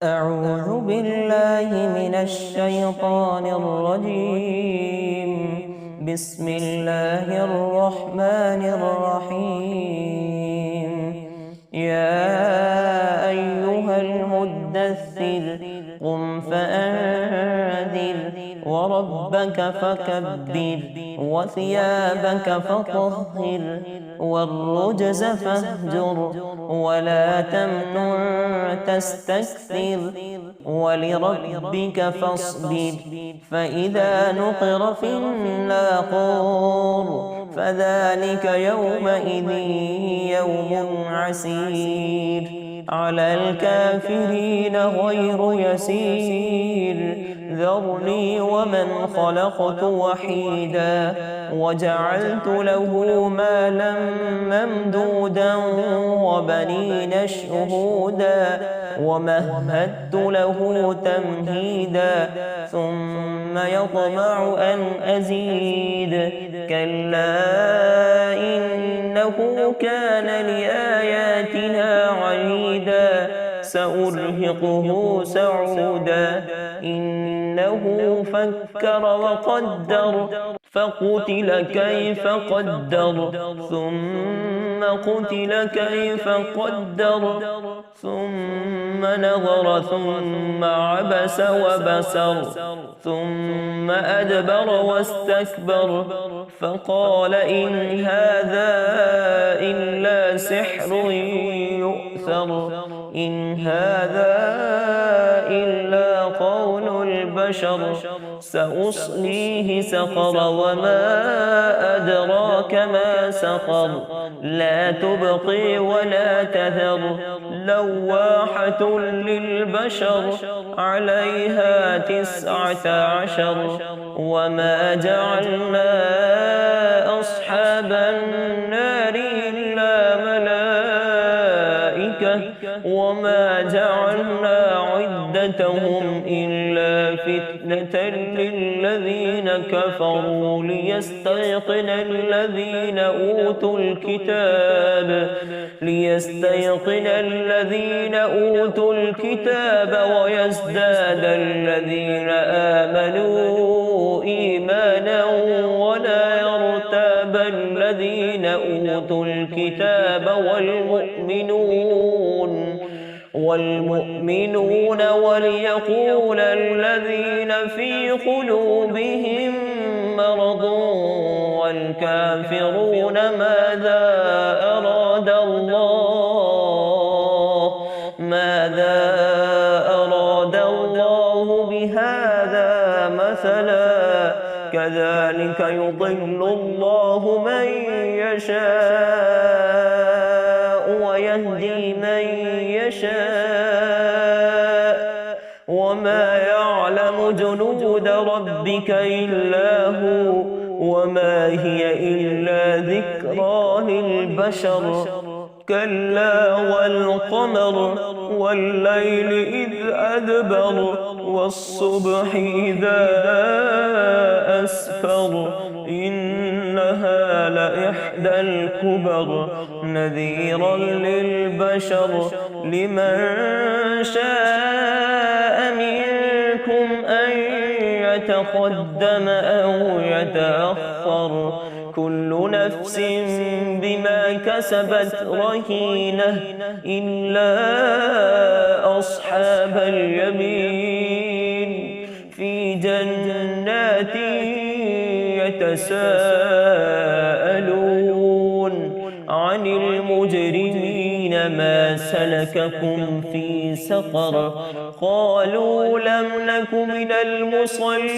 أعوذ بالله من الشيطان الرجيم. بسم الله الرحمن الرحيم. يا أيها المدثر قم فأنذر وربك فكبر وثيابك فطهر والرجز فاهجر ولا تمنن تستكثر ولربك فاصبر فإذا نقر في الناقور فذلك يومئذ يوم عسير على الكافرين غير يسير ذرني ومن خلقت وحيدا وجعلت له مالا ممدودا وبنين شهودا ومهدت له تمهيدا ثم يطمع أن أزيد كلا إنه كان لآياتنا عنيدا سأرهقه سعودا إنه فكر وقدر فقتل كيف قدر ثم قتل كيف قدر ثم نظر ثم عبس وبسر ثم أدبر واستكبر فقال إن هذا إلا سحر يؤثر إن هذا إلا قول البشر سأصليه سقر وما أدراك ما سقر لا تبقي ولا تذر لواحة للبشر عليها 19 وما جعلنا أصحاب النار إلا ملائكة وما جعلنا عدتهم إلا فتنة للذين كفروا ليستيقن الذين أوتوا الكتاب ويزداد الذين آمنوا إيمانا ولا يرتاب الذين أوتوا الكتاب والمؤمنون وليقول الذين في قلوبهم مرض والكافرون ماذا أراد الله بهذا مثلا كذلك يضل الله من يشاء ويهدي من يشاء وما يعلم جنود ربك إلا هو وما هي إلا ذكرى للبشر كلا والقمر والليل إذ أدبر والصبح إذا أسفر إنها لإحدى الكبر نذيرا للبشر لمن شاء منكم أن يتقدم أو يتأخر كل نفس بما كسبت رهينة إلا أصحاب اليمين في جنات يتساءلون عن المجرمين ما سلككم في سقر قالوا لم نك من المصلين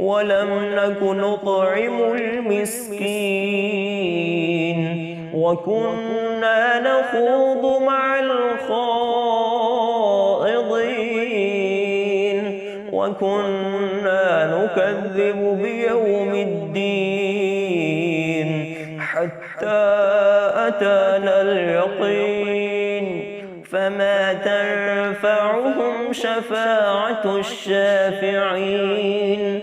ولم نك نطعم المسكين وكنا نخوض مع الخائضين وكنا نكذب بيوم الدين حتى أتانا اليقين فما تنفعهم شفاعة الشافعين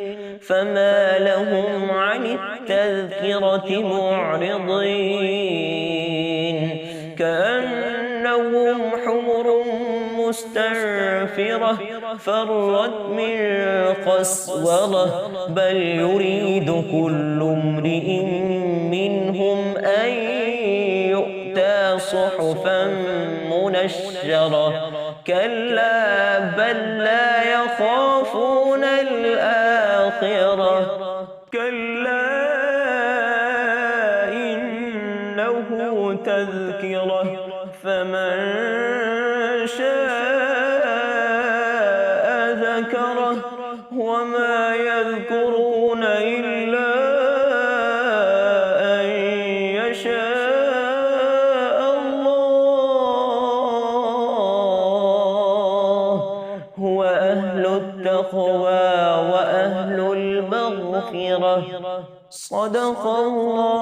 فما لهم عن التذكرة معرضين كأنهم حمر مستنفرة فرت من قسورة بل يريد كل امرئ منهم أن يؤتى صحفا منشرة كلا بل لا يخافون الآخرة كلا إنه تذكرة فمن شاء ذكره وما يذكرون إلا أن يشاء الله هو أهل التقوى وأهل المغفرة صدق الله